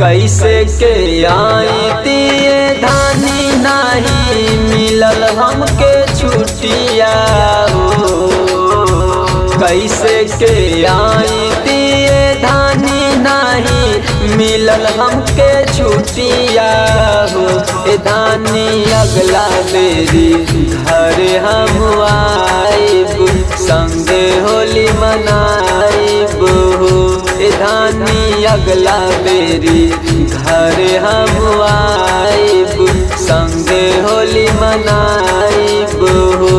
कैसे के आई तिए धानी नहीं मिलल हमके छुट्टिया हो। कैसे के आई तिए धानी नहीं मिलल हमके छुट्टिया हो। ए धानी अगला बेरी घर हम आइब संगे होली मनाइब हो। ए धानी अगला बेरी घर हम आइब संगे होली मनाइब हो।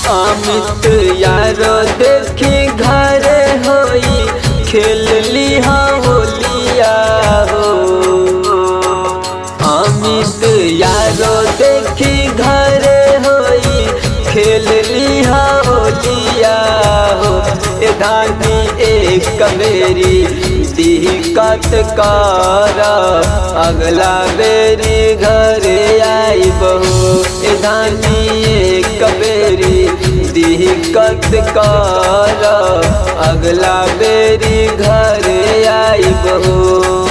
अमित यारो देखी घरे होई खेल लिहा होलिया हो। अमित यारो देखी घरे होई खेल लिहा होलिया हो। ए धानी एक बेरी दिक्कत कारा अगला बेरी घरे आइब हो। ए धानी एक बेरी दिक्कत कारा अगला बेरी घरे आइब हो।